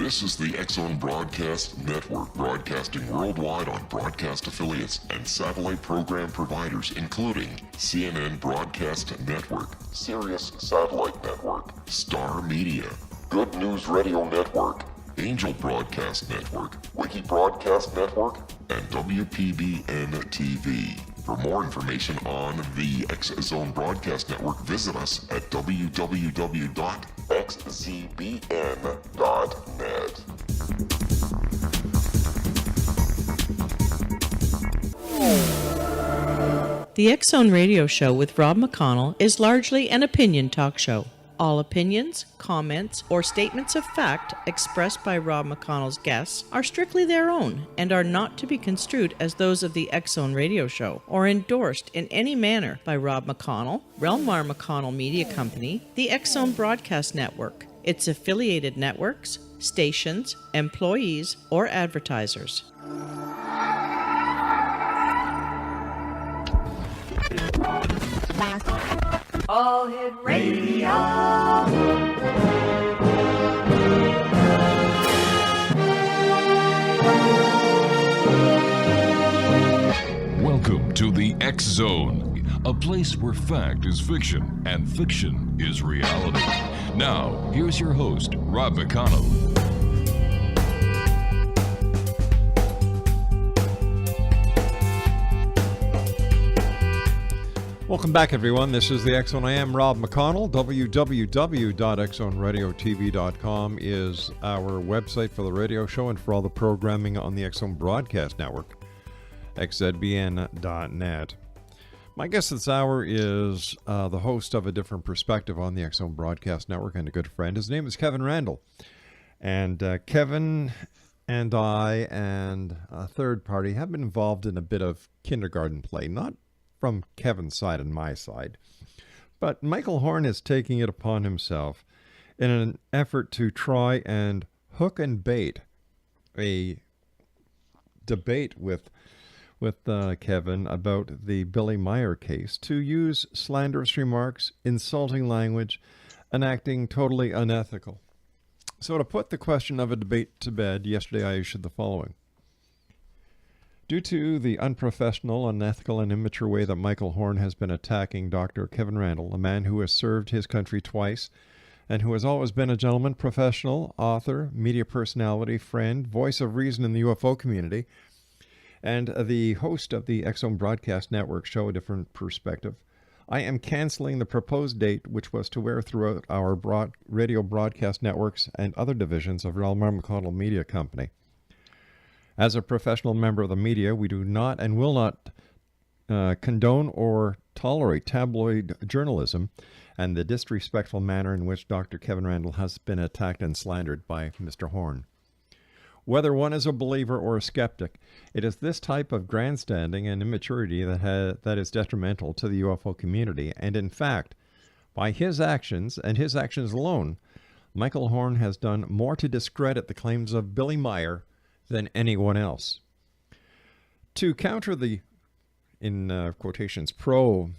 This is the X-Zone Broadcast Network, broadcasting worldwide on broadcast affiliates and satellite program providers, including CNN Broadcast Network, Sirius Satellite Network, Star Media, Good News Radio Network, Angel Broadcast Network, Wiki Broadcast Network, and WPBN TV. For more information on the X-Zone Broadcast Network, visit us at www.xzbn.net. The X-Zone Radio Show with Rob McConnell is largely an opinion talk show. All opinions, comments, or statements of fact expressed by Rob McConnell's guests are strictly their own and are not to be construed as those of the X-Zone Radio Show or endorsed in any manner by Rob McConnell, REL-MAR McConnell Media Company, the X-Zone Broadcast Network, its affiliated networks, stations, employees, or advertisers. All Hit Radio. Welcome to the X Zone, a place where fact is fiction and fiction is reality. Now, here's your host, Rob McConnell. Welcome back, everyone. This is the X-Zone. I am Rob McConnell. www.xzoneradiotv.com is our website for the radio show and for all the programming on the X-Zone Broadcast Network, xzbn.net. My guest this hour is the host of A Different Perspective on the X-Zone Broadcast Network and a good friend. His name is Kevin Randle. And Kevin and I and a third party have been involved in a bit of kindergarten play, not from Kevin's side and my side. But Michael Horn is taking it upon himself in an effort to try and hook and bait a debate with Kevin about the Billy Meier case, to use slanderous remarks, insulting language, and acting totally unethical. So to put the question of a debate to bed, yesterday I issued the following. Due to the unprofessional, unethical, and immature way that Michael Horn has been attacking Dr. Kevin Randle, a man who has served his country twice and who has always been a gentleman, professional, author, media personality, friend, voice of reason in the UFO community, and the host of the X-Zone Broadcast Network show, A Different Perspective, I am canceling the proposed date, which was to air throughout our radio broadcast networks and other divisions of REL-MAR McConnell Media Company. As a professional member of the media, we do not and will not condone or tolerate tabloid journalism and the disrespectful manner in which Dr. Kevin Randle has been attacked and slandered by Mr. Horn. Whether one is a believer or a skeptic, it is this type of grandstanding and immaturity that is detrimental to the UFO community. And in fact, by his actions and his actions alone, Michael Horn has done more to discredit the claims of Billy Meier than anyone else. To counter the, in quotations, pro-Meier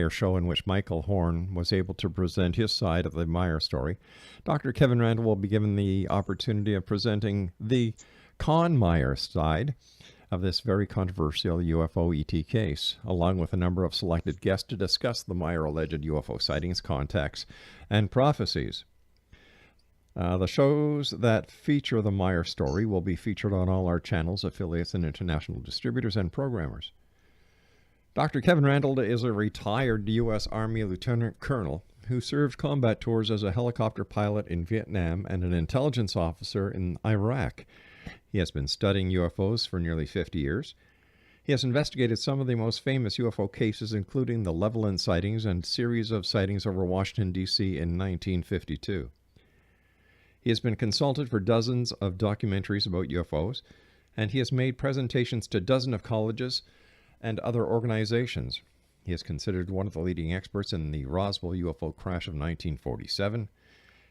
show in which Michael Horn was able to present his side of the Meier story, Dr. Kevin Randle will be given the opportunity of presenting the con-Meier side of this very controversial UFO ET case, along with a number of selected guests to discuss the Meier alleged UFO sightings, contacts, and prophecies. The shows that feature the Meier story will be featured on all our channels, affiliates, and international distributors and programmers. Dr. Kevin Randle is a retired U.S. Army Lieutenant Colonel who served combat tours as a helicopter pilot in Vietnam and an intelligence officer in Iraq. He has been studying UFOs for nearly 50 years. He has investigated some of the most famous UFO cases, including the Levelland sightings and series of sightings over Washington, D.C. in 1952. He has been consulted for dozens of documentaries about UFOs, and he has made presentations to dozens of colleges and other organizations. He is considered one of the leading experts in the Roswell UFO crash of 1947.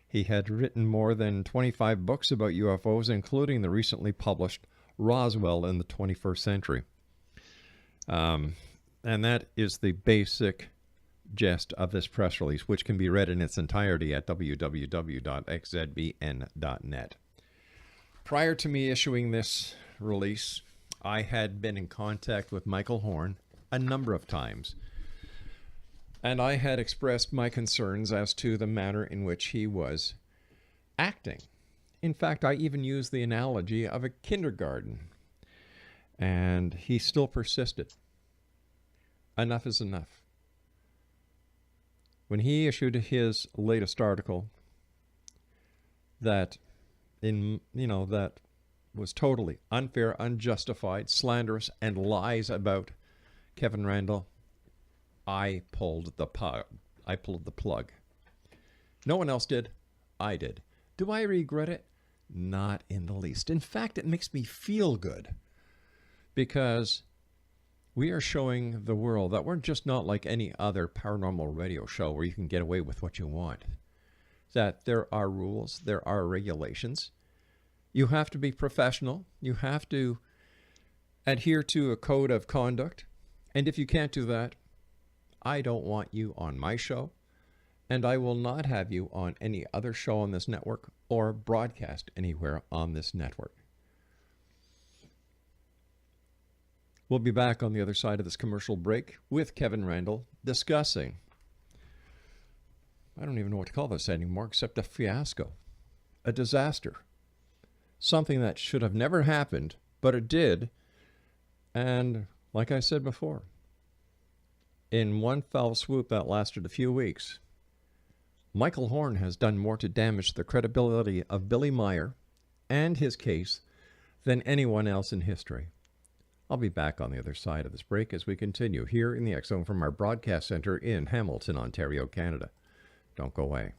He had written more than 25 books about UFOs, including the recently published Roswell in the 21st Century. And that is the basic gist of this press release, which can be read in its entirety at www.xzbn.net. Prior to me issuing this release, I had been in contact with Michael Horn a number of times, and I had expressed my concerns as to the manner in which he was acting. In fact, I even used the analogy of a kindergarten, and he still persisted. Enough is enough. When he issued his latest article that was totally unfair, unjustified, slanderous, and lies about Kevin Randle, I pulled the plug. No one else did. I did. Do I regret it? Not in the least. In fact, it makes me feel good, because we are showing the world that we're just not like any other paranormal radio show where you can get away with what you want. That there are rules, there are regulations. You have to be professional. You have to adhere to a code of conduct. And if you can't do that, I don't want you on my show, and I will not have you on any other show on this network or broadcast anywhere on this network. We'll be back on the other side of this commercial break with Kevin Randle discussing, I don't even know what to call this anymore, except a fiasco, a disaster, something that should have never happened, but it did. And like I said before, in one fell swoop that lasted a few weeks, Michael Horn has done more to damage the credibility of Billy Meier and his case than anyone else in history. I'll be back on the other side of this break as we continue here in the X Zone from our broadcast center in Hamilton, Ontario, Canada. Don't go away.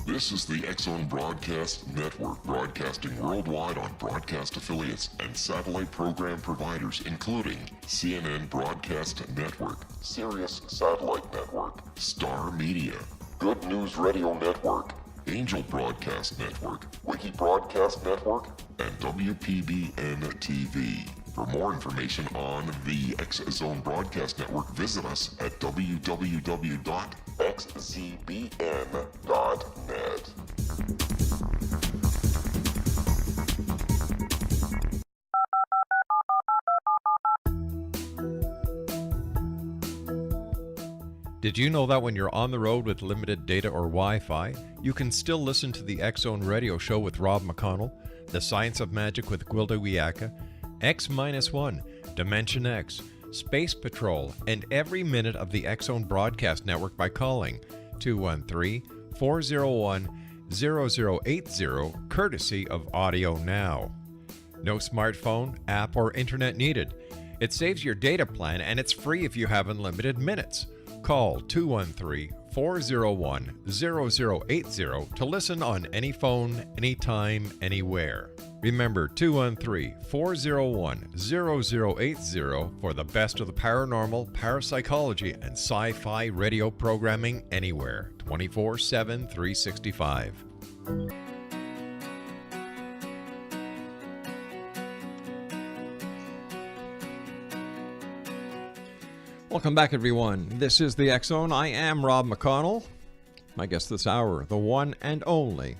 This is the X Zone Broadcast Network, broadcasting worldwide on broadcast affiliates and satellite program providers, including CNN Broadcast Network, Sirius Satellite Network, Star Media, Good News Radio Network, Angel Broadcast Network, Wiki Broadcast Network, and WPBN TV. For more information on the X Zone Broadcast Network, visit us at www.xzbn.net. Did you know that when you're on the road with limited data or Wi-Fi, you can still listen to the X Zone Radio Show with Rob McConnell, The Science of Magic with Gwilda Wiyaka, X-1, Dimension X, Space Patrol, and every minute of the X Zone Broadcast Network by calling 213-401-0080, courtesy of Audio Now. No smartphone, app, or internet needed. It saves your data plan, and it's free if you have unlimited minutes. Call 213-401-0080 to listen on any phone, anytime, anywhere. Remember, 213-401-0080 for the best of the paranormal, parapsychology, and sci-fi radio programming anywhere, 24/7, 365. Welcome back, everyone. This is the X Zone. I am Rob McConnell. My guest this hour, the one and only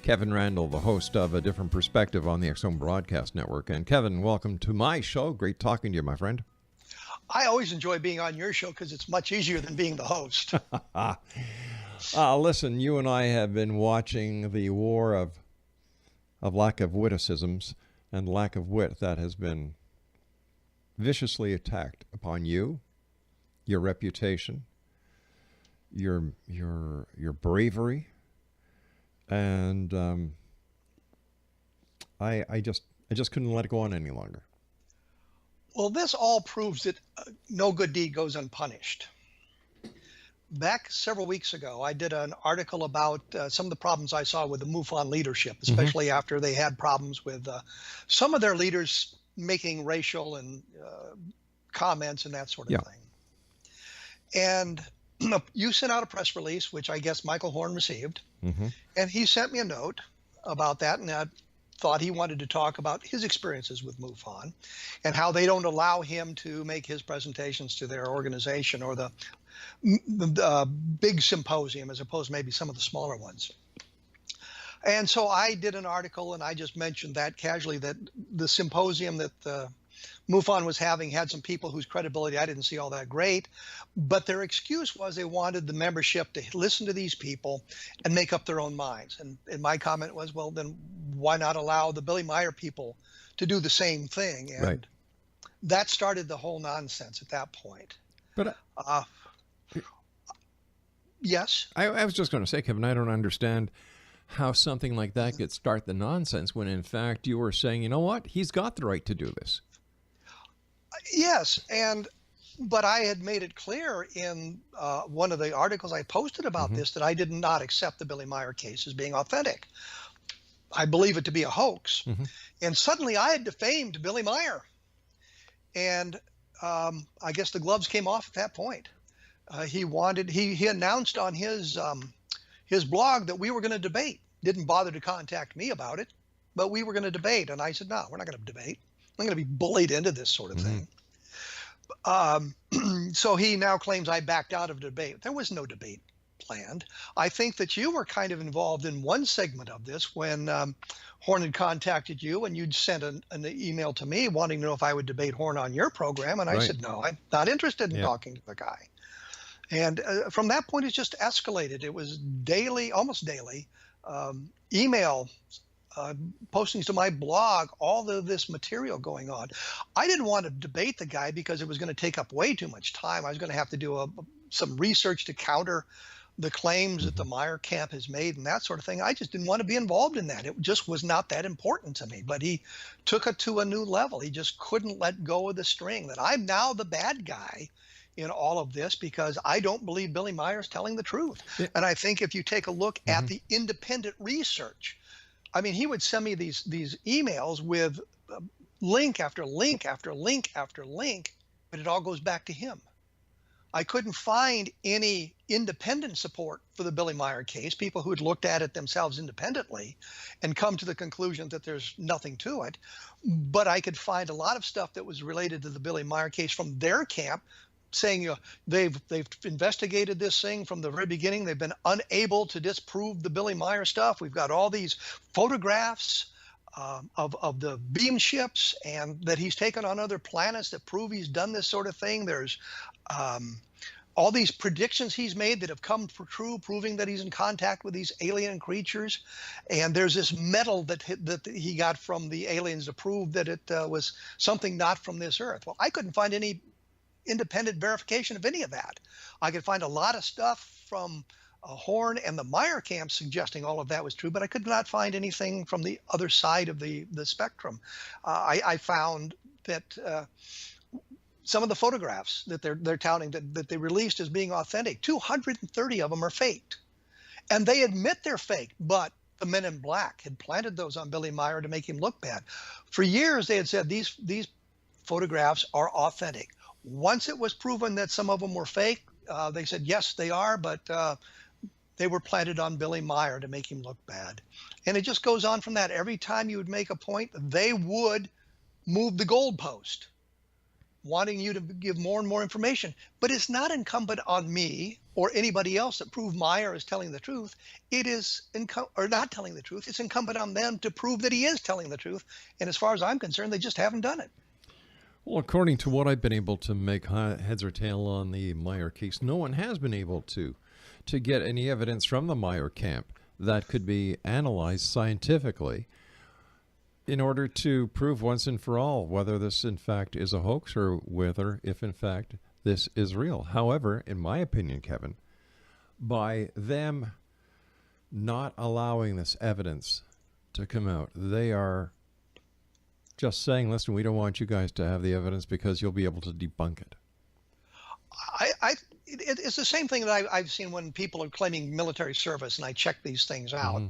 Kevin Randle, the host of A Different Perspective on the X Zone Broadcast Network. And Kevin, welcome to my show. Great talking to you, my friend. I always enjoy being on your show because it's much easier than being the host. Listen, you and I have been watching the war of lack of witticisms and lack of wit that has been viciously attacked upon you, your reputation, your bravery, and I just couldn't let it go on any longer. Well, this all proves that no good deed goes unpunished. Back several weeks ago, I did an article about some of the problems I saw with the MUFON leadership, especially after they had problems with some of their leaders making racial and comments and that sort of thing. And you sent out a press release, which I guess Michael Horn received, and he sent me a note about that, and I thought he wanted to talk about his experiences with MUFON and how they don't allow him to make his presentations to their organization or the big symposium as opposed to maybe some of the smaller ones. And so I did an article, and I just mentioned that casually, that the symposium that MUFON was having had some people whose credibility I didn't see all that great, but their excuse was they wanted the membership to listen to these people and make up their own minds. And my comment was, well, then why not allow the Billy Meier people to do the same thing? And Right. that started the whole nonsense at that point. But Yes. I was just going to say, Kevin, I don't understand how something like that could start the nonsense when, in fact, you were saying, you know what, he's got the right to do this. Yes, but I had made it clear in one of the articles I posted about this that I did not accept the Billy Meier case as being authentic. I believe it to be a hoax. And suddenly I had defamed Billy Meier. And I guess the gloves came off at that point. He announced on his blog that we were going to debate. Didn't bother to contact me about it, but we were going to debate. And I said, no, we're not going to debate. I'm going to be bullied into this sort of thing. So he now claims I backed out of debate. There was no debate planned. I think that you were kind of involved in one segment of this when Horn had contacted you, and you'd sent an email to me wanting to know if I would debate Horn on your program. And I said, no, I'm not interested in talking to the guy. And from that point, it just escalated. It was daily, almost daily, email postings to my blog, all of this material going on. I didn't want to debate the guy because it was going to take up way too much time. I was going to have to do some research to counter the claims that the Meier camp has made and that sort of thing. I just didn't want to be involved in that. It just was not that important to me. But he took it to a new level. He just couldn't let go of the string, that I'm now the bad guy in all of this because I don't believe Billy Meier is telling the truth. And I think if you take a look at the independent research, I mean, he would send me these emails with link after link after link after link, but it all goes back to him. I couldn't find any independent support for the Billy Meier case, people who had looked at it themselves independently and come to the conclusion that there's nothing to it. But I could find a lot of stuff that was related to the Billy Meier case from their camp, saying they've investigated this thing from the very beginning. They've been unable to disprove the Billy Meier stuff. We've got all these photographs of the beam ships and that he's taken on other planets that prove he's done this sort of thing. There's all these predictions he's made that have come true, proving that he's in contact with these alien creatures. And there's this metal that he got from the aliens to prove that it was something not from this Earth. Well, I couldn't find any independent verification of any of that. I could find a lot of stuff from Horn and the Meier camp suggesting all of that was true, but I could not find anything from the other side of the spectrum. I found that some of the photographs that they're touting that they released as being authentic, 230 of them are faked. And they admit they're fake, but the Men in Black had planted those on Billy Meier to make him look bad. For years, they had said these photographs are authentic. Once it was proven that some of them were fake, they said, yes, they are, but they were planted on Billy Meier to make him look bad. And it just goes on from that. Every time you would make a point, they would move the goalpost, wanting you to give more and more information. But it's not incumbent on me or anybody else that prove Meier is telling the truth. It is, or not telling the truth. It's incumbent on them to prove that he is telling the truth. And as far as I'm concerned, they just haven't done it. Well, according to what I've been able to make heads or tail on the Meier case, no one has been able to get any evidence from the Meier camp that could be analyzed scientifically in order to prove once and for all whether this in fact is a hoax or whether, if in fact, this is real. However, in my opinion, Kevin, by them not allowing this evidence to come out, they are just saying, listen, we don't want you guys to have the evidence because you'll be able to debunk it. It's the same thing that I've seen when people are claiming military service, and I check these things out.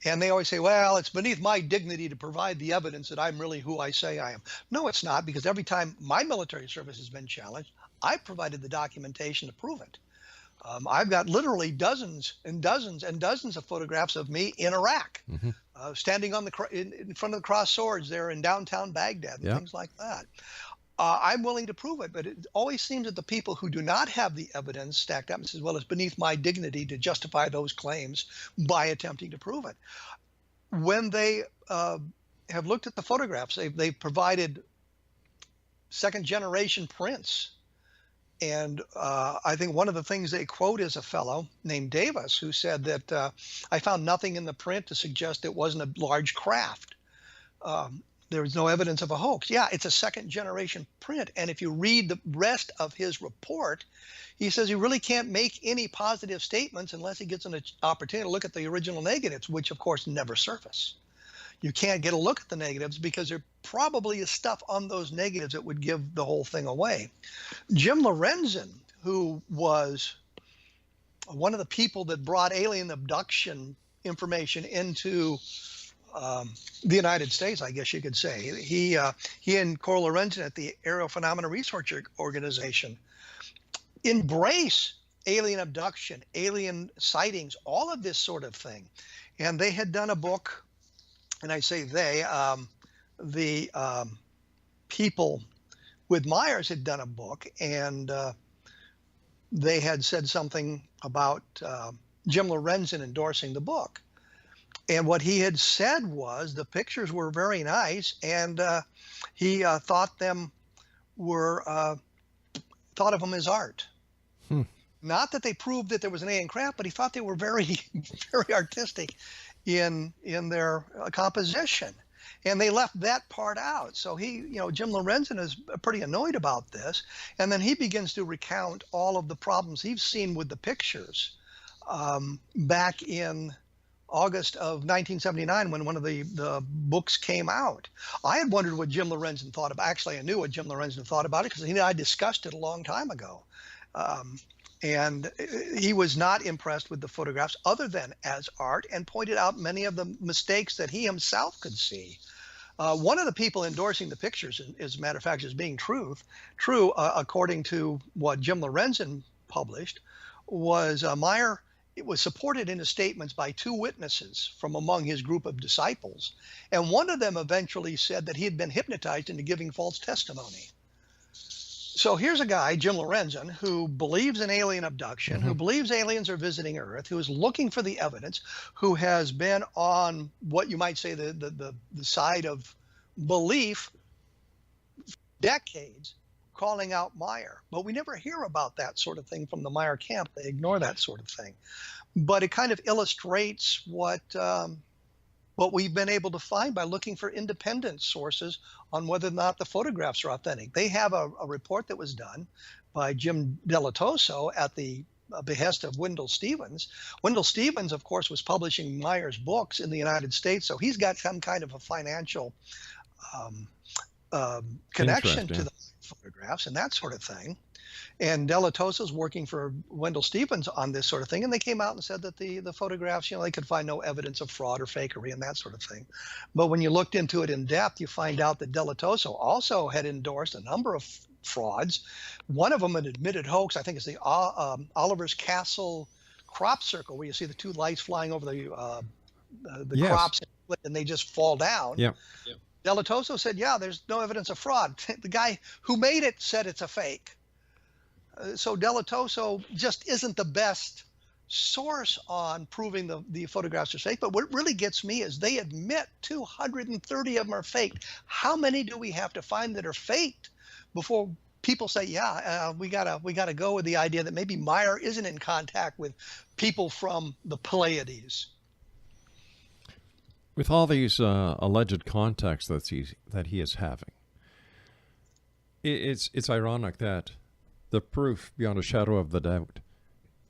And they always say, well, it's beneath my dignity to provide the evidence that I'm really who I say I am. No, it's not, because every time my military service has been challenged, I've provided the documentation to prove it. I've got literally dozens and dozens and dozens of photographs of me in Iraq. standing on in front of the crossed swords there in downtown Baghdad and things like that. I'm willing to prove it, but it always seems that the people who do not have the evidence stacked up and says, well, it's beneath my dignity to justify those claims by attempting to prove it. When they have looked at the photographs, they've provided second generation prints. And I think one of the things they quote is a fellow named Davis who said that I found nothing in the print to suggest it wasn't a large craft. There was no evidence of a hoax. Yeah, it's a second generation print. And if you read the rest of his report, he says he really can't make any positive statements unless he gets an opportunity to look at the original negatives, which of course never surface. You can't get a look at the negatives because there probably is stuff on those negatives that would give the whole thing away. Jim Lorenzen, who was one of the people that brought alien abduction information into the United States, I guess you could say. He and Cor Lorenzen at the Aerial Phenomena Research Organization embrace alien abduction, alien sightings, all of this sort of thing. And they had done a book, and I say they, the people with Myers had done a book, and they had said something about Jim Lorenzen endorsing the book. And what he had said was the pictures were very nice, and he thought of them as art. Not that they proved that there was an alien craft, but he thought they were very, very artistic in their composition. And they left that part out. So Jim Lorenzen is pretty annoyed about this. And then he begins to recount all of the problems he's seen with the pictures back in August of 1979 when one of the books came out. I had wondered what Jim Lorenzen thought about. Actually, I knew what Jim Lorenzen thought about it because he and I discussed it a long time ago. And he was not impressed with the photographs other than as art, and pointed out many of the mistakes that he himself could see. One of the people endorsing the pictures, as a matter of fact, as being true, according to what Jim Lorenzen published, was Meier. It was supported in his statements by two witnesses from among his group of disciples. And one of them eventually said that he had been hypnotized into giving false testimony. So here's a guy, Jim Lorenzen, who believes in alien abduction, who believes aliens are visiting Earth, who is looking for the evidence, who has been on what you might say the side of belief for decades, calling out Meier. But we never hear about that sort of thing from the Meier camp. They ignore that sort of thing. But it kind of illustrates what we've been able to find by looking for independent sources on whether or not the photographs are authentic. They have a report that was done by Jim Delatoso at the behest of Wendell Stevens. Wendell Stevens, of course, was publishing Meier's books in the United States, so he's got some kind of a financial connection to the photographs and that sort of thing. And Delatoso's working for Wendell Stevens on this sort of thing, and they came out and said that the photographs, they could find no evidence of fraud or fakery and that sort of thing. But when you looked into it in depth, you find out that Delatoso also had endorsed a number of frauds. One of them, an admitted hoax, I think, is the Oliver's Castle crop circle, where you see the two lights flying over the crops and they just fall down. Yeah. Delatoso said, yeah, there's no evidence of fraud. The guy who made it said it's a fake. So Delatoso just isn't the best source on proving the photographs are fake. But what really gets me is they admit 230 of them are faked. How many do we have to find that are faked before people say, yeah, we gotta go with the idea that maybe Meier isn't in contact with people from the Pleiades? With all these alleged contacts that he is having, it's ironic that the proof beyond a shadow of the doubt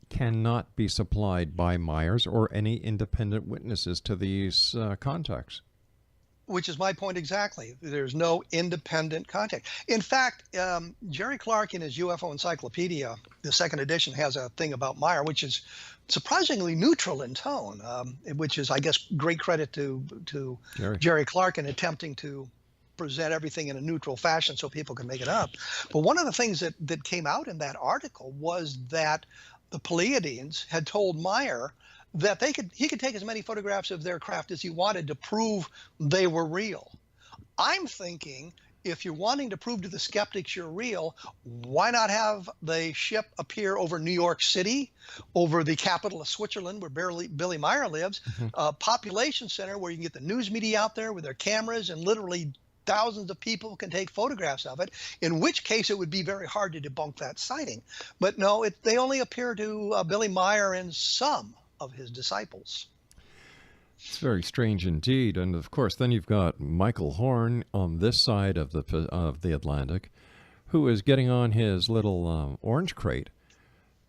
cannot be supplied by Myers or any independent witnesses to these contacts. Which is my point exactly. There's no independent contact. In fact, Jerry Clark in his UFO Encyclopedia, the second edition, has a thing about Meier, which is surprisingly neutral in tone, which is, I guess, great credit to Jerry Clark in attempting to present everything in a neutral fashion so people can make it up. But one of the things that came out in that article was that the Pleiadians had told Meier that he could take as many photographs of their craft as he wanted to prove they were real. I'm thinking, if you're wanting to prove to the skeptics you're real, why not have the ship appear over New York City, over the capital of Switzerland where Billy Meier lives, a population center where you can get the news media out there with their cameras and literally thousands of people can take photographs of it, in which case it would be very hard to debunk that sighting. But no, they only appear to Billy Meier and some of his disciples. It's very strange indeed. And of course, then you've got Michael Horn on this side of the Atlantic, who is getting on his little orange crate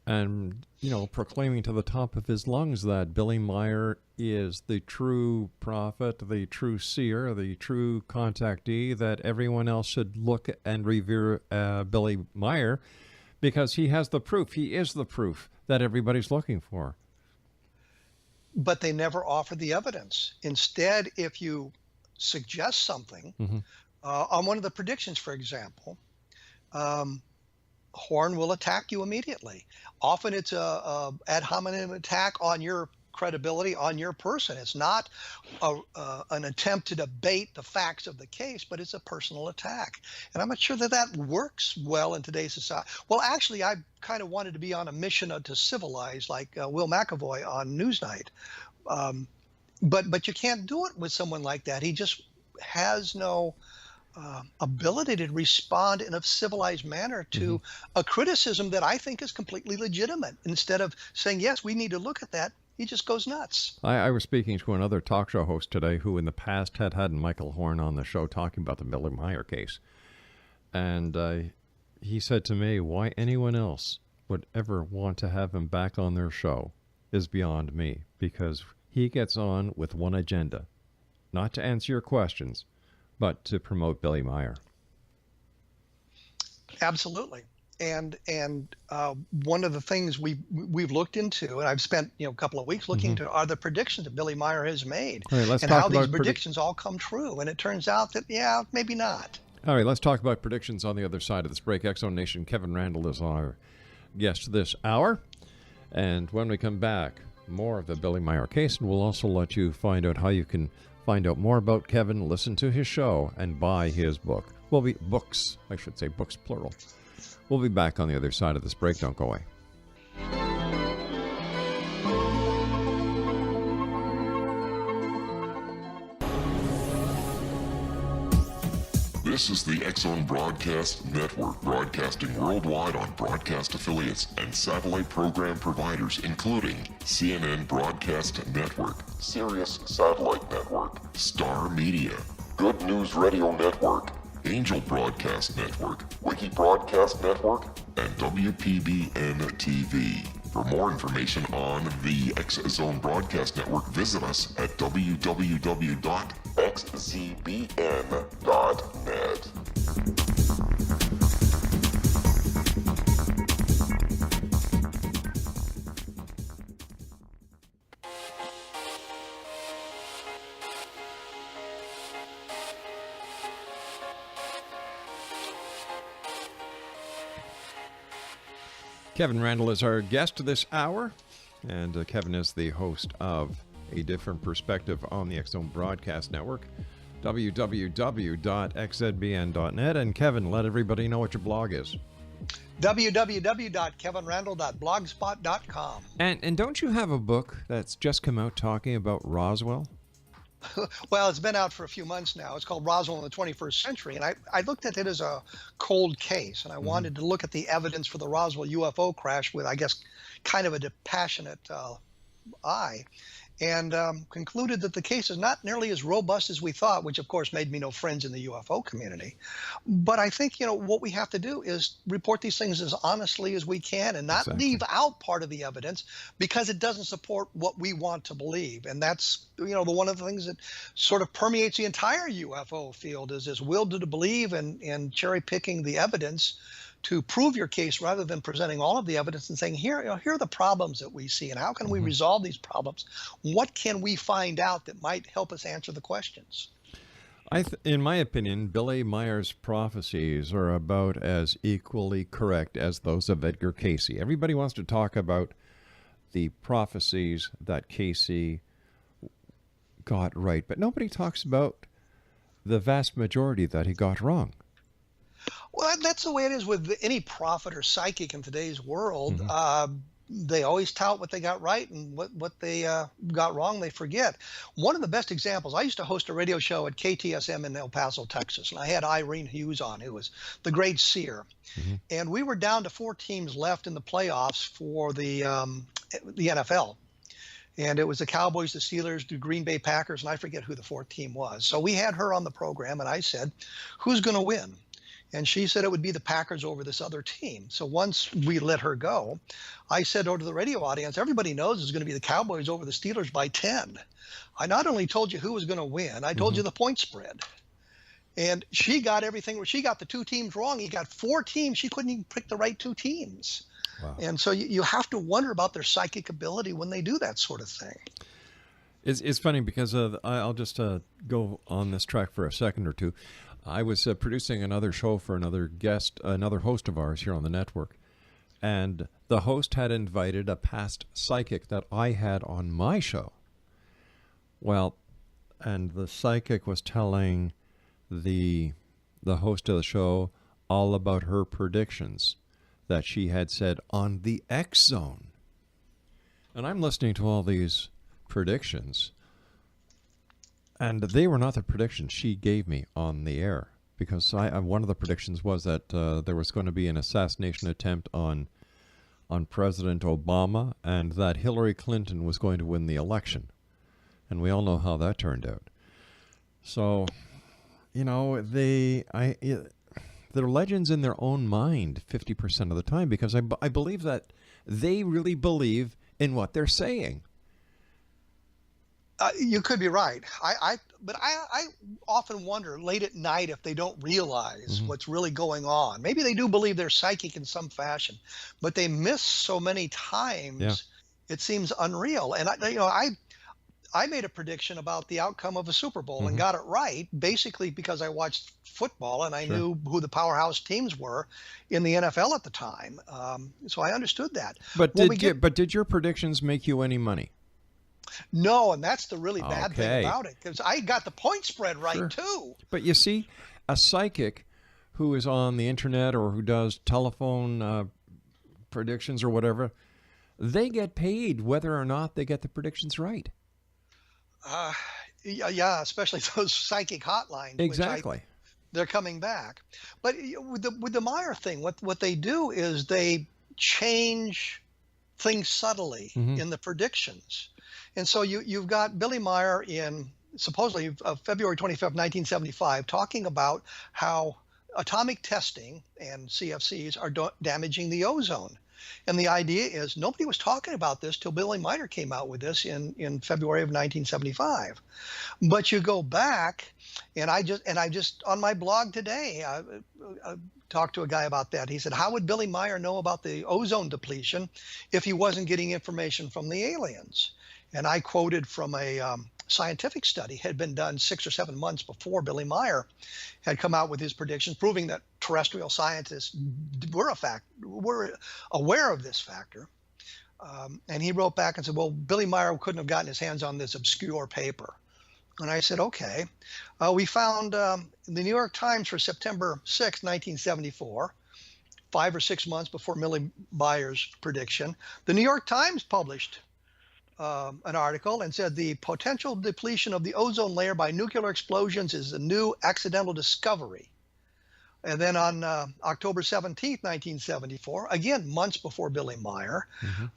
and, proclaiming to the top of his lungs that Billy Meier is the true prophet, the true seer, the true contactee, that everyone else should look and revere Billy Meier because he has the proof. He is the proof that everybody's looking for. But they never offer the evidence. Instead, if you suggest something, on one of the predictions, for example, Horn will attack you immediately. Often it's a ad hominem attack on your credibility, on your person. It's not an attempt to debate the facts of the case, but it's a personal attack. And I'm not sure that works well in today's society. Well, actually, I kind of wanted to be on a mission to civilize, like Will McAvoy on Newsnight. But you can't do it with someone like that. He just has no ability to respond in a civilized manner to a criticism that I think is completely legitimate. Instead of saying, yes, we need to look at that, he just goes nuts. I was speaking to another talk show host today who in the past had Michael Horn on the show talking about the Billy Meier case. And he said to me, why anyone else would ever want to have him back on their show is beyond me, because he gets on with one agenda, not to answer your questions, but to promote Billy Meier. Absolutely. And one of the things we've looked into, and I've spent a couple of weeks looking into, are the predictions that Billy Meier has made, right, and how these predictions all come true. And it turns out that maybe not. All right, let's talk about predictions on the other side of this break. X-Zone Nation, Kevin Randle is our guest this hour, and when we come back, more of the Billy Meier case, and we'll also let you find out how you can find out more about Kevin, listen to his show, and buy his book. Books plural. We'll be back on the other side of this break. Don't go away. This is the X-Zone Broadcast Network, broadcasting worldwide on broadcast affiliates and satellite program providers, including CNN Broadcast Network, Sirius Satellite Network, Star Media, Good News Radio Network, Angel Broadcast Network, Wiki Broadcast Network, and WPBN TV. For more information on the X-Zone Broadcast Network, visit us at www.xzbn.net. Kevin Randle is our guest this hour, and Kevin is the host of A Different Perspective on the X-Zone Broadcast Network, www.xzbn.net. And Kevin, let everybody know what your blog is. www.kevinrandle.blogspot.com. And don't you have a book that's just come out talking about Roswell? Well, it's been out for a few months now. It's called Roswell in the 21st Century. And I looked at it as a cold case. And I wanted to look at the evidence for the Roswell UFO crash with, I guess, kind of a dispassionate eye. And concluded that the case is not nearly as robust as we thought, which, of course, made me no friends in the UFO community. But I think, what we have to do is report these things as honestly as we can and not leave out part of the evidence because it doesn't support what we want to believe. And that's, one of the things that sort of permeates the entire UFO field is this will to believe and cherry picking the evidence to prove your case rather than presenting all of the evidence and saying, here are the problems that we see and how can we resolve these problems? What can we find out that might help us answer the questions? In my opinion, Billy Meier's prophecies are about as equally correct as those of Edgar Cayce. Everybody wants to talk about the prophecies that Casey got right, but nobody talks about the vast majority that he got wrong. Well, that's the way it is with any prophet or psychic in today's world. Mm-hmm. They always tout what they got right, and what they got wrong, they forget. One of the best examples, I used to host a radio show at KTSM in El Paso, Texas, and I had Irene Hughes on, who was the great seer. Mm-hmm. And we were down to 4 teams left in the playoffs for the NFL. And it was the Cowboys, the Steelers, the Green Bay Packers, and I forget who the 4th team was. So we had her on the program, and I said, who's going to win? And she said it would be the Packers over this other team. So once we let her go, I said over to the radio audience, everybody knows it's going to be the Cowboys over the Steelers by 10. I not only told you who was going to win, I told you the point spread. And she got everything. She got the 2 teams wrong. He got 4 teams. She couldn't even pick the right 2 teams. Wow. And so you have to wonder about their psychic ability when they do that sort of thing. It's funny because I'll just go on this track for a second or two. I was producing another show for another guest, another host of ours here on the network. And the host had invited a past psychic that I had on my show. Well, and the psychic was telling the host of the show all about her predictions that she had said on the X Zone. And I'm listening to all these predictions, and they were not the predictions she gave me on the air, because one of the predictions was that there was going to be an assassination attempt on President Obama, and that Hillary Clinton was going to win the election. And we all know how that turned out. So, you know, they're legends in their own mind 50% of the time, because I believe that they really believe in what they're saying. You could be right. But I often wonder late at night if they don't realize what's really going on. Maybe they do believe they're psychic in some fashion, but they miss so many times. It seems unreal. And I made a prediction about the outcome of a Super Bowl and got it right, basically because I watched football and I knew who the powerhouse teams were in the NFL at the time. So I understood that. But did your predictions make you any money? No, and that's the really bad thing about it, because I got the point spread right too. But you see, a psychic who is on the internet or who does telephone predictions or whatever, they get paid whether or not they get the predictions right. Yeah, especially those psychic hotlines. Exactly. They're coming back. But with the Meier thing, what they do is they change things subtly in the predictions. And so you've got Billy Meier in supposedly February 25th, 1975, talking about how atomic testing and CFCs are damaging the ozone. And the idea is nobody was talking about this till Billy Meier came out with this in February of 1975. But you go back, and I just on my blog today, I talked to a guy about that. He said, how would Billy Meier know about the ozone depletion if he wasn't getting information from the aliens? And I quoted from a scientific study had been done 6 or 7 months before Billy Meier had come out with his predictions, proving that terrestrial scientists were aware of this factor. And he wrote back and said, well, Billy Meier couldn't have gotten his hands on this obscure paper. And I said, okay. We found in the New York Times for September 6, 1974, 5 or 6 months before Billy Meier's prediction, the New York Times published an article and said the potential depletion of the ozone layer by nuclear explosions is a new accidental discovery. And then on October 17th, 1974, again, months before Billy Meier,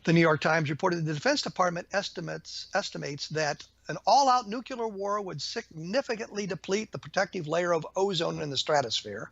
the New York Times reported the Defense Department estimates that an all-out nuclear war would significantly deplete the protective layer of ozone in the stratosphere.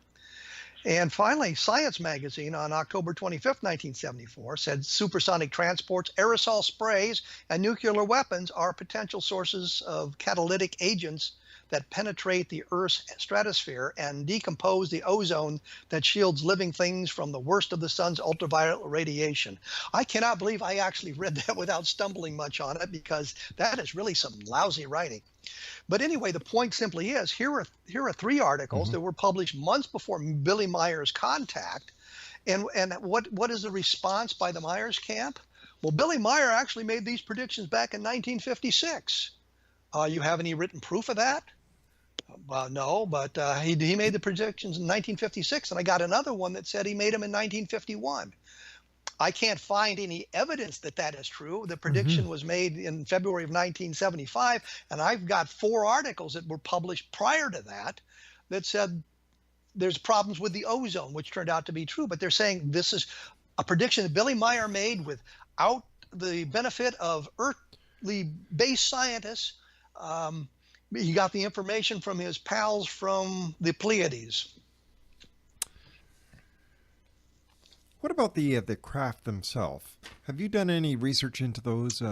And finally, Science magazine on October 25th, 1974 said supersonic transports, aerosol sprays, and nuclear weapons are potential sources of catalytic agents that penetrate the Earth's stratosphere and decompose the ozone that shields living things from the worst of the sun's ultraviolet radiation. I cannot believe I actually read that without stumbling much on it, because that is really some lousy writing. But anyway, the point simply is, here are 3 articles that were published months before Billy Meier's contact. And what is the response by the Meier's camp? Well, Billy Meier actually made these predictions back in 1956. You have any written proof of that? Well, no, but he made the predictions in 1956, and I got another one that said he made them in 1951. I can't find any evidence that that is true. The prediction was made in February of 1975, and I've got 4 articles that were published prior to that that said there's problems with the ozone, which turned out to be true. But they're saying this is a prediction that Billy Meier made without the benefit of earthly-based scientists. He got the information from his pals from the Pleiades. What about the craft themselves? Have you done any research into those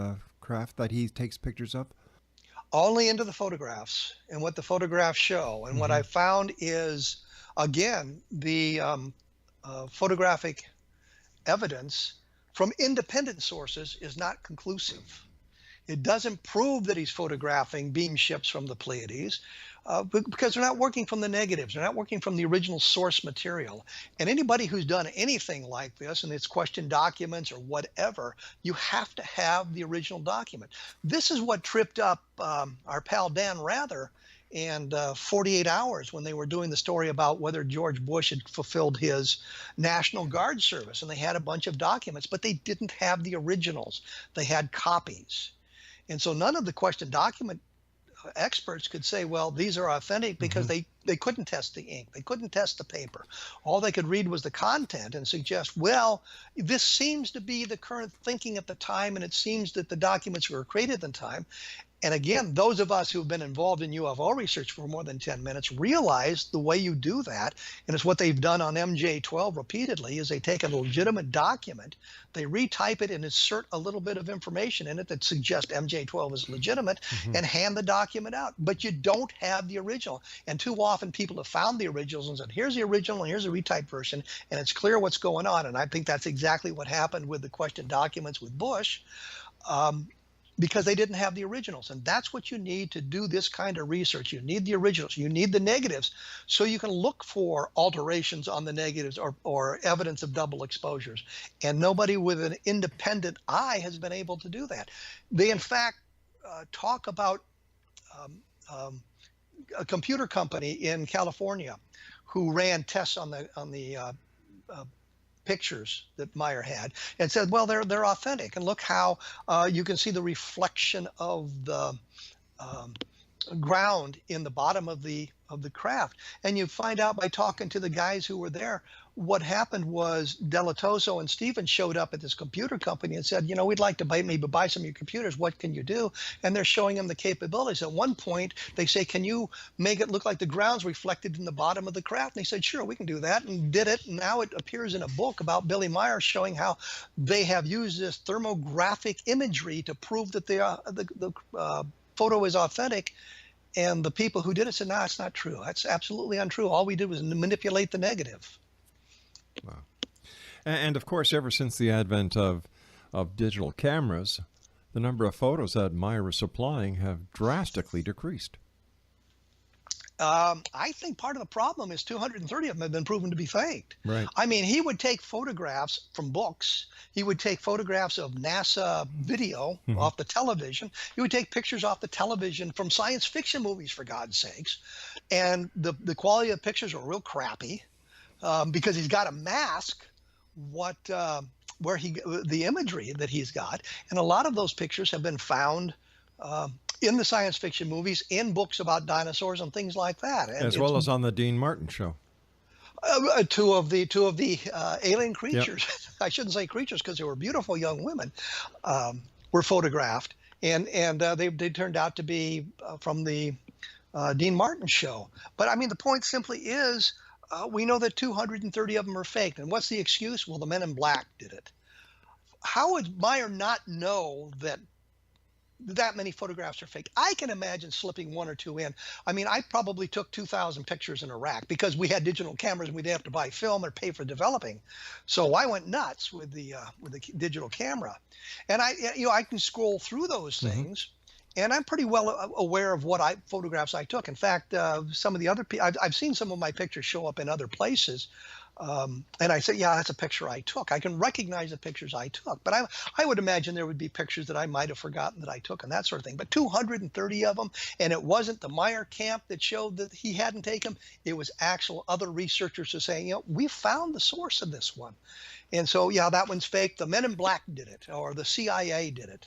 craft that he takes pictures of? Only into the photographs and what the photographs show. And what I found is, again, the photographic evidence from independent sources is not conclusive. It doesn't prove that he's photographing beam ships from the Pleiades because they're not working from the negatives. They're not working from the original source material. And anybody who's done anything like this, and it's questioned documents or whatever, you have to have the original document. This is what tripped up our pal Dan Rather and 48 Hours when they were doing the story about whether George Bush had fulfilled his National Guard service. And they had a bunch of documents, but they didn't have the originals. They had copies. And so none of the question document experts could say, well, these are authentic because they couldn't test the ink. They couldn't test the paper. All they could read was the content and suggest, well, this seems to be the current thinking at the time, and it seems that the documents were created at the time. And again, those of us who've been involved in UFO research for more than 10 minutes realize the way you do that, and it's what they've done on MJ12 repeatedly, is they take a legitimate document, they retype it and insert a little bit of information in it that suggests MJ12 is legitimate and hand the document out. But you don't have the original. And too often people have found the originals and said, here's the original and here's a retyped version, and it's clear what's going on. And I think that's exactly what happened with the question documents with Bush. Because they didn't have the originals. And that's what you need to do this kind of research. You need the originals. You need the negatives so you can look for alterations on the negatives or evidence of double exposures. And nobody with an independent eye has been able to do that. They, in fact, talk about a computer company in California who ran tests on the pictures that Meier had and said, well, they're authentic, and look how you can see the reflection of the ground in the bottom of the craft. And you find out by talking to the guys who were there, what happened was Delatoso and Stevens showed up at this computer company and said, you know, we'd like to maybe buy some of your computers. What can you do? And they're showing them the capabilities. At one point, they say, can you make it look like the ground's reflected in the bottom of the craft? And they said, sure, we can do that, and did it. And now it appears in a book about Billy Meier showing how they have used this thermographic imagery to prove that the photo is authentic. And the people who did it said, no, it's not true. That's absolutely untrue. All we did was manipulate the negative. Wow. And of course, ever since the advent of digital cameras, the number of photos that Meier was supplying have drastically decreased. I think part of the problem is 230 of them have been proven to be faked. Right. I mean, he would take photographs from books. He would take photographs of NASA video off the television. He would take pictures off the television from science fiction movies, for God's sakes. And the quality of the pictures are real crappy because he's got to mask the imagery that he's got. And a lot of those pictures have been found in the science fiction movies, in books about dinosaurs and things like that. And as well as on the Dean Martin show. Two of the alien creatures, I shouldn't say creatures because they were beautiful young women, were photographed. And they turned out to be from the Dean Martin show. But I mean, the point simply is, we know that 230 of them are faked. And what's the excuse? Well, the Men in Black did it. How would Meier not know that many photographs are fake? I can imagine slipping one or two in. I mean, I probably took 2,000 pictures in Iraq because we had digital cameras and we didn't have to buy film or pay for developing. So I went nuts with the digital camera. And I can scroll through those things. And I'm pretty well aware of what photographs I took. In fact, some of the other I've seen some of my pictures show up in other places. And I said, yeah, that's a picture I took. I can recognize the pictures I took, but I would imagine there would be pictures that I might have forgotten that I took and that sort of thing. But 230 of them, and it wasn't the Meier camp that showed that he hadn't taken them. It was actual other researchers who saying, we found the source of this one. And so, yeah, that one's fake. The Men in Black did it, or the CIA did it.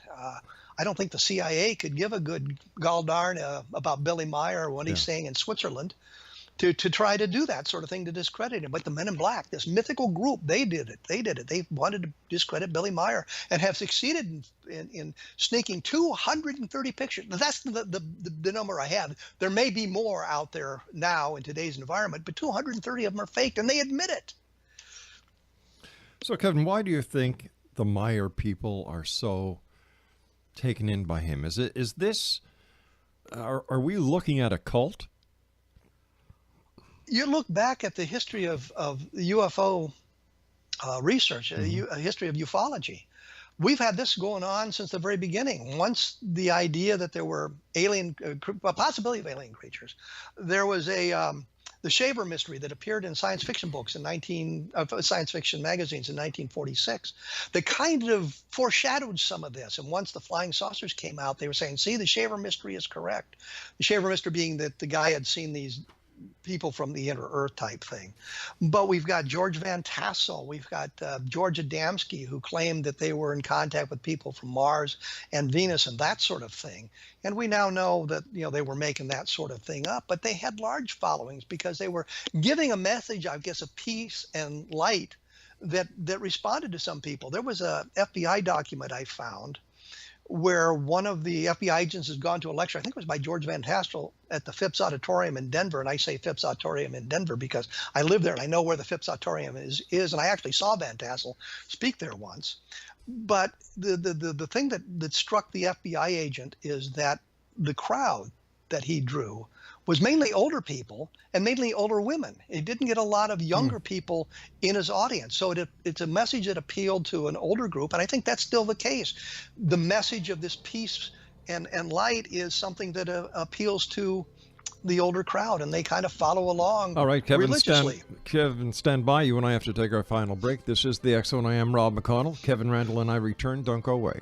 I don't think the CIA could give a good gall darn about Billy Meier or what he's saying in Switzerland to try to do that sort of thing to discredit him. But the Men in Black, this mythical group, they did it. They wanted to discredit Billy Meier and have succeeded in sneaking 230 pictures. That's the number I have. There may be more out there now in today's environment, but 230 of them are faked, and they admit it. So, Kevin, why do you think the Meier people are so taken in by him? Are we looking at a cult? You look back at the history of UFO research, a history of ufology. We've had this going on since the very beginning. Once the idea that there were a possibility of alien creatures, there was the Shaver mystery that appeared in science fiction books in science fiction magazines in 1946 that kind of foreshadowed some of this. And once the flying saucers came out, they were saying, see, the Shaver mystery is correct. The Shaver mystery being that the guy had seen these people from the inner earth type thing. But we've got George Van Tassel, we've got George Adamski, who claimed that they were in contact with people from Mars and Venus and that sort of thing. And we now know that they were making that sort of thing up, but they had large followings because they were giving a message, I guess, of peace and light that responded to some people. There was a FBI document I found where one of the FBI agents has gone to a lecture, I think it was by George Van Tassel, at the Phipps Auditorium in Denver. And I say Phipps Auditorium in Denver because I live there and I know where the Phipps Auditorium is, and I actually saw Van Tassel speak there once. But the thing that struck the FBI agent is that the crowd that he drew was mainly older people and mainly older women. He didn't get a lot of younger people in his audience. So it's a message that appealed to an older group, and I think that's still the case. The message of this peace and light is something that appeals to the older crowd, and they kind of follow along. All right, Kevin, religiously. stand by. You and I have to take our final break. This is the X Zone. I am Rob McConnell. Kevin Randle and I return. Don't go away.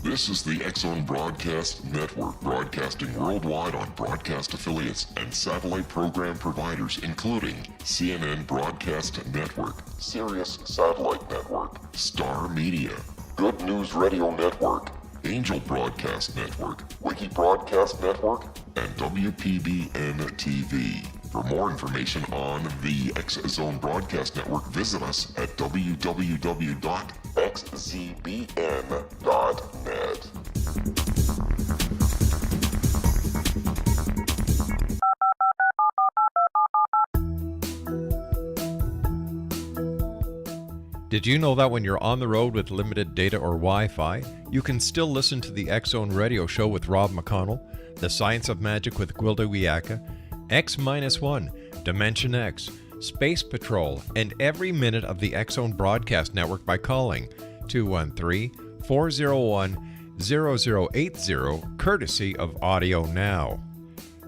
This is the X Zone Broadcast Network, broadcasting worldwide on broadcast affiliates and satellite program providers, including CNN Broadcast Network, Sirius Satellite Network, Star Media, Good News Radio Network, Angel Broadcast Network, Wiki Broadcast Network, and WPBN TV. For more information on the X Zone Broadcast Network, visit us at www.xzbn.net. Did you know that when you're on the road with limited data or Wi-Fi, you can still listen to the X Zone Radio Show with Rob McConnell, The Science of Magic with Gwilda Wiyaka, X-1, Dimension X, Space Patrol, and every minute of the X Zone Broadcast Network by calling 213-401-0080, courtesy of Audio Now.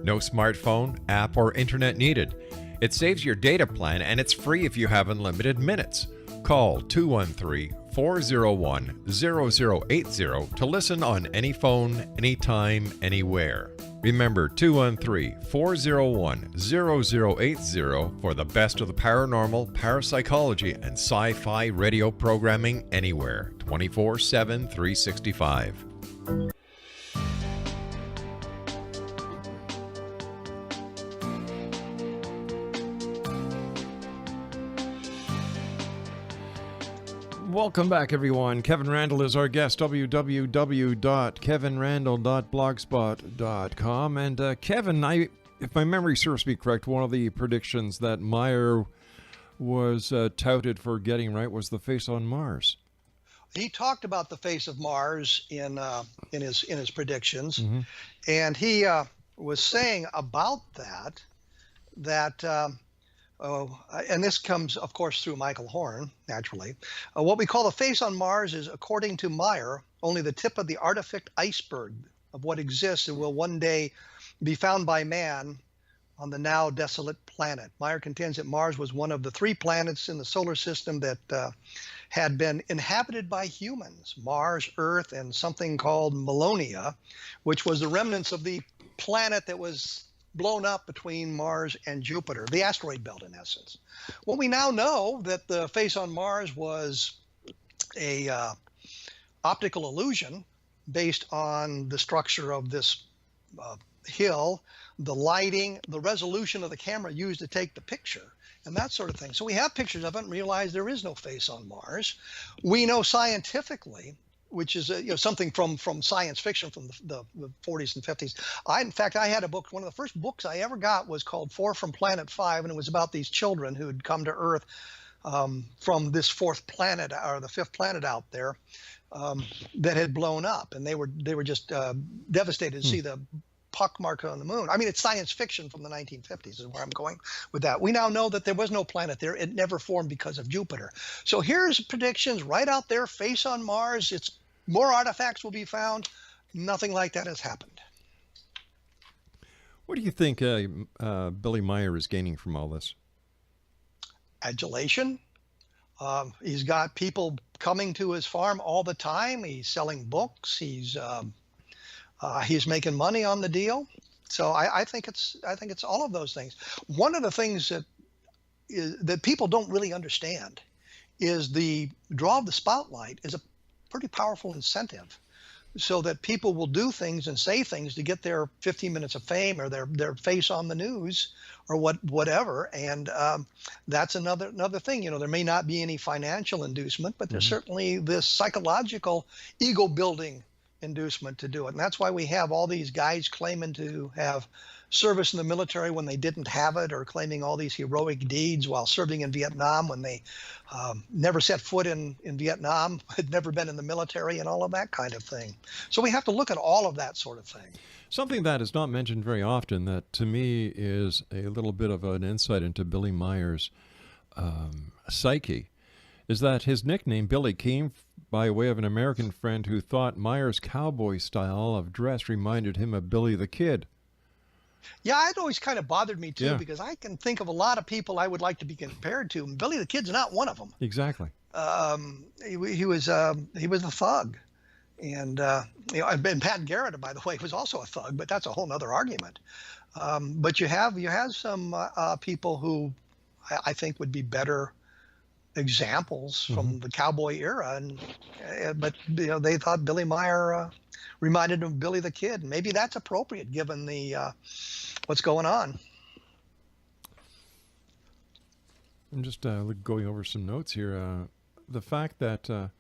No smartphone, app, or internet needed. It saves your data plan, and it's free if you have unlimited minutes. Call 213-401-0080 to listen on any phone, anytime, anywhere. Remember 213-401-0080 for the best of the paranormal, parapsychology, and sci-fi radio programming anywhere, 24/7, 365. Welcome back, everyone. Kevin Randle is our guest, www.kevinrandle.blogspot.com. And Kevin, if my memory serves me correct, one of the predictions that Meier was touted for getting right was the face on Mars. He talked about the face of Mars in his predictions, and he was saying about that. And this comes, of course, through Michael Horn, naturally. What we call the face on Mars is, according to Meier, only the tip of the artifact iceberg of what exists and will one day be found by man on the now desolate planet. Meier contends that Mars was one of the 3 planets in the solar system that had been inhabited by humans: Mars, Earth, and something called Melonia, which was the remnants of the planet that was blown up between Mars and Jupiter, the asteroid belt in essence. Well, we now know that the face on Mars was a optical illusion based on the structure of this hill, the lighting, the resolution of the camera used to take the picture, and that sort of thing. So we have pictures of it and realize there is no face on Mars. We know scientifically, which is something from science fiction from the 40s and 50s. In fact, I had a book. One of the first books I ever got was called 4 from Planet 5, and it was about these children who had come to Earth from this 4th planet, or the 5th planet out there, that had blown up, and they were just devastated to see the pock mark on the moon. I mean, it's science fiction from the 1950s is where I'm going with that. We now know that there was no planet there. It never formed because of Jupiter. So here's predictions right out there: face on Mars. It's more artifacts will be found. Nothing like that has happened. What do you think Billy Meier is gaining from all this? Adulation. He's got people coming to his farm all the time. He's selling books. He's making money on the deal. So I think it's all of those things. One of the things that people don't really understand is the draw of the spotlight is a pretty powerful incentive, so that people will do things and say things to get their 15 minutes of fame or their face on the news or whatever. And that's another thing. There may not be any financial inducement, but there's certainly this psychological ego building inducement to do it. And that's why we have all these guys claiming to have service in the military when they didn't have it, or claiming all these heroic deeds while serving in Vietnam when they never set foot in Vietnam, had never been in the military, and all of that kind of thing. So we have to look at all of that sort of thing. Something that is not mentioned very often that to me is a little bit of an insight into Billy Meier's psyche is that his nickname, Billy, came by way of an American friend who thought Meier's cowboy style of dress reminded him of Billy the Kid. Yeah, it always kind of bothered me too, because I can think of a lot of people I would like to be compared to, and Billy the Kid's not one of them. Exactly. He was a thug, and and Pat Garrett, by the way, was also a thug, but that's a whole other argument. But you have some people who I think would be better examples from the cowboy era, but they thought Billy Meier reminded them of Billy the Kid. Maybe that's appropriate given the what's going on. I'm just going over some notes here. The fact that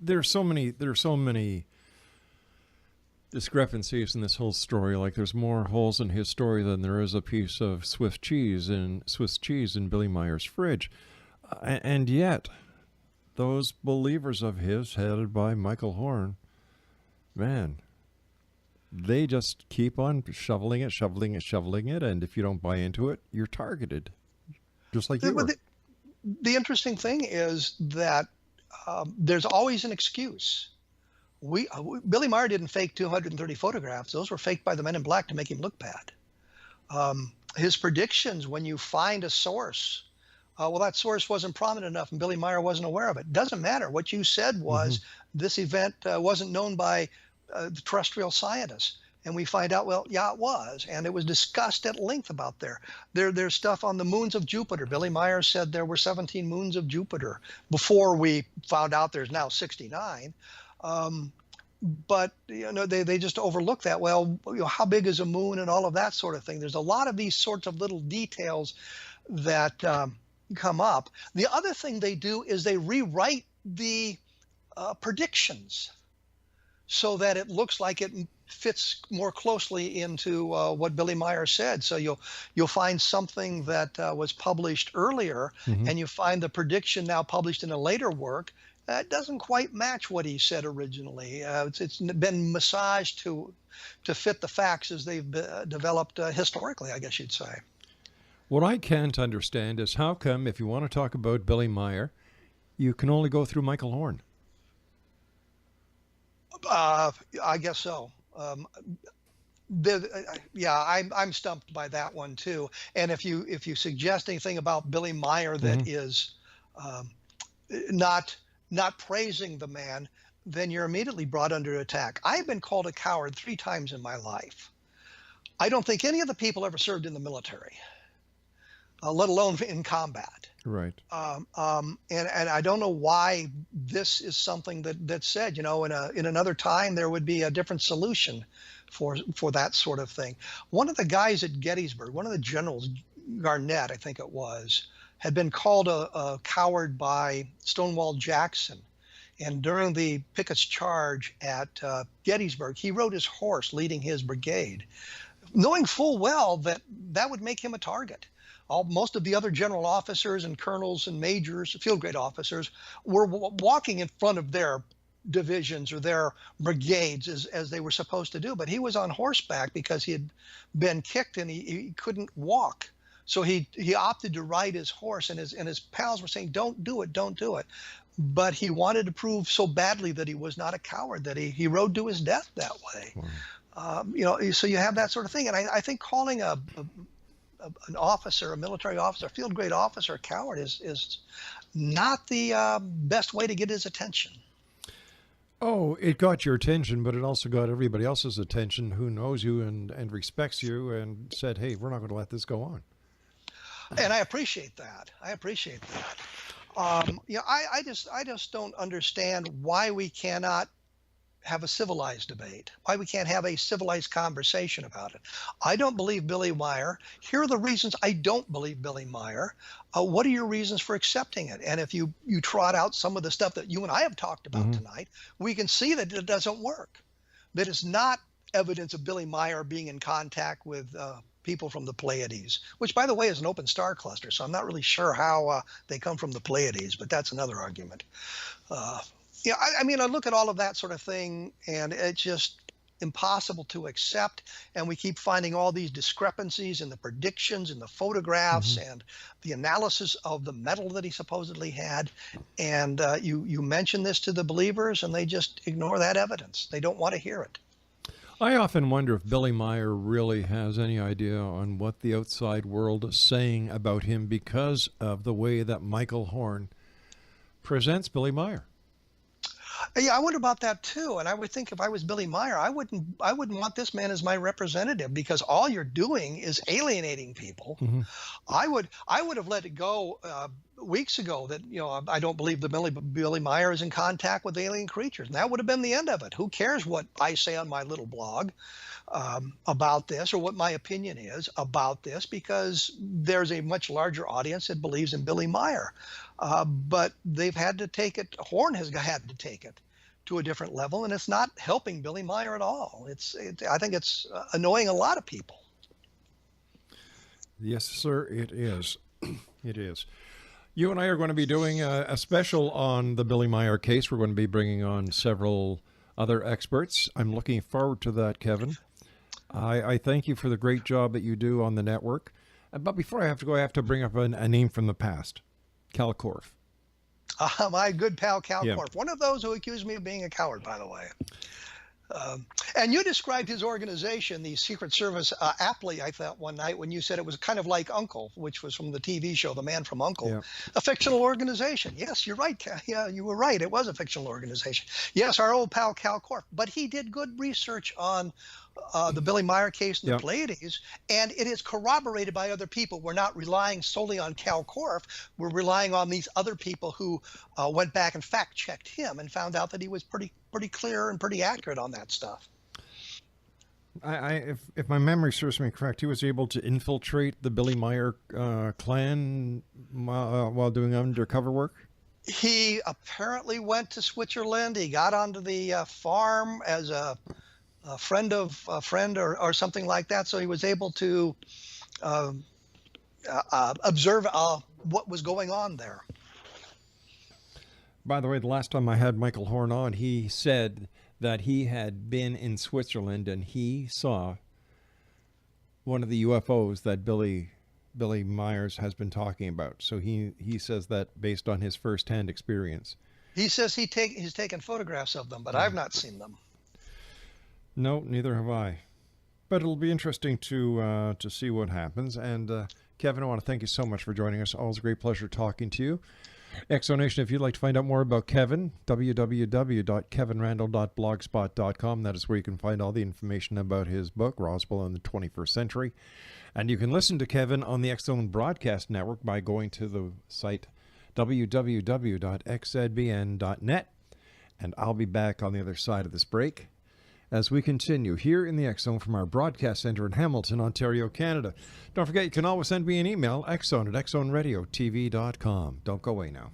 there are so many discrepancies in this whole story. Like there's more holes in his story than there is a piece of Swiss cheese in Billy Meier's fridge, and yet those believers of his, headed by Michael Horn, man, they just keep on shoveling it, and if you don't buy into it, you're targeted, just like you were. The interesting thing is that there's always an excuse. Billy Meier didn't fake 230 photographs. Those were faked by the Men in Black to make him look bad. His predictions, when you find a source, that source wasn't prominent enough and Billy Meier wasn't aware of it. Doesn't matter. What you said was this event wasn't known by the terrestrial scientists. And we find out, well, yeah, it was. And it was discussed at length about there's stuff on the moons of Jupiter. Billy Meier said there were 17 moons of Jupiter before we found out there's now 69. But they just overlook that. Well, how big is a moon and all of that sort of thing. There's a lot of these sorts of little details that come up. The other thing they do is they rewrite the predictions so that it looks like it fits more closely into what Billy Meier said. So you'll find something that was published earlier, and you find the prediction now published in a later work that doesn't quite match what he said originally. It's been massaged to fit the facts as they've developed historically, I guess you'd say. What I can't understand is how come, if you want to talk about Billy Meier, you can only go through Michael Horn? I guess so. Yeah, I'm stumped by that one too. And if you suggest anything about Billy Meier that is um, not praising the man, then you're immediately brought under attack. I've been called a coward 3 times in my life. I don't think any of the people ever served in the military, let alone in combat. Right. And I don't know why this is something that's said. In another time there would be a different solution for that sort of thing. One of the guys at Gettysburg, one of the generals, Garnett, I think it was, had been called a coward by Stonewall Jackson. And during the Pickett's charge at Gettysburg, he rode his horse leading his brigade, knowing full well that would make him a target. Most of the other general officers and colonels and majors, field grade officers, were walking in front of their divisions or their brigades as they were supposed to do. But he was on horseback because he had been kicked and he couldn't walk. So he opted to ride his horse, and his pals were saying, don't do it, don't do it. But he wanted to prove so badly that he was not a coward that he rode to his death that way. Wow. So you have that sort of thing. And I think calling an officer, a military officer, a field grade officer, a coward is not the best way to get his attention. Oh, it got your attention, but it also got everybody else's attention who knows you and respects you and said, hey, we're not going to let this go on. And I appreciate that. I just don't understand why we cannot have a civilized debate, why we can't have a civilized conversation about it. I don't believe Billy Meier. Here are the reasons I don't believe Billy Meier. What are your reasons for accepting it? And if you trot out some of the stuff that you and I have talked about tonight, we can see that it doesn't work. That is not evidence of Billy Meier being in contact with people from the Pleiades, which, by the way, is an open star cluster. So I'm not really sure how they come from the Pleiades, but that's another argument. I look at all of that sort of thing, and it's just impossible to accept. And we keep finding all these discrepancies in the predictions, in the photographs, and the analysis of the metal that he supposedly had. And you mention this to the believers, and they just ignore that evidence. They don't want to hear it. I often wonder if Billy Meier really has any idea on what the outside world is saying about him because of the way that Michael Horn presents Billy Meier. Yeah, I wonder about that too. And I would think if I was Billy Meier, I wouldn't want this man as my representative, because all you're doing is alienating people. I would have let it go weeks ago that I don't believe that Billy Meier is in contact with alien creatures, and that would have been the end of it. Who cares what I say on my little blog about this, or what my opinion is about this, because there's a much larger audience that believes in Billy Meier. But they've had to take it. Horn has had to take it to a different level, and it's not helping Billy Meier at all. I think it's annoying a lot of people. Yes, sir, it is. It is. You and I are going to be doing a special on the Billy Meier case. We're going to be bringing on several other experts. I'm looking forward to that, Kevin. I thank you for the great job that you do on the network. But before I have to go, I have to bring up a name from the past. Cal Korff. My good pal Cal Yeah. Korff, one of those who accused me of being a coward, by the way. And you described his organization, the Secret Service, aptly, I thought, one night when you said it was kind of like Uncle, which was from the TV show The Man from Uncle, Yeah. a fictional organization. Yes, you're right. Yeah, you were right. It was a fictional organization. Yes, our old pal Cal Korff. But he did good research on the Billy Meier case and Yeah. the Pleiades, and it is corroborated by other people. We're not relying solely on Cal Korff. We're relying on these other people who went back and fact-checked him and found out that he was pretty clear and pretty accurate on that stuff. If my memory serves me correct, he was able to infiltrate the Billy Meier clan while doing undercover work? He apparently went to Switzerland. He got onto the farm as a friend of a friend or something like that. So he was able to observe what was going on there. By the way, the last time I had Michael Horn on, he said that he had been in Switzerland and he saw one of the UFOs that Billy Myers has been talking about. So he says that based on his firsthand experience. He says he's taken photographs of them, but I've not seen them. No, neither have I. But it'll be interesting to see what happens. And Kevin, I want to thank you so much for joining us. Always a great pleasure talking to you. Exonation, if you'd like to find out more about Kevin, www.kevinrandle.blogspot.com. That is where you can find all the information about his book, Roswell in the 21st Century. And you can listen to Kevin on the X-Zone Broadcast Network by going to the site www.xzbn.net. And I'll be back on the other side of this break as we continue here in the X-Zone from our broadcast center in Hamilton, Ontario, Canada. Don't forget, you can always send me an email, xzone@xzoneradiotv.com. Don't go away now.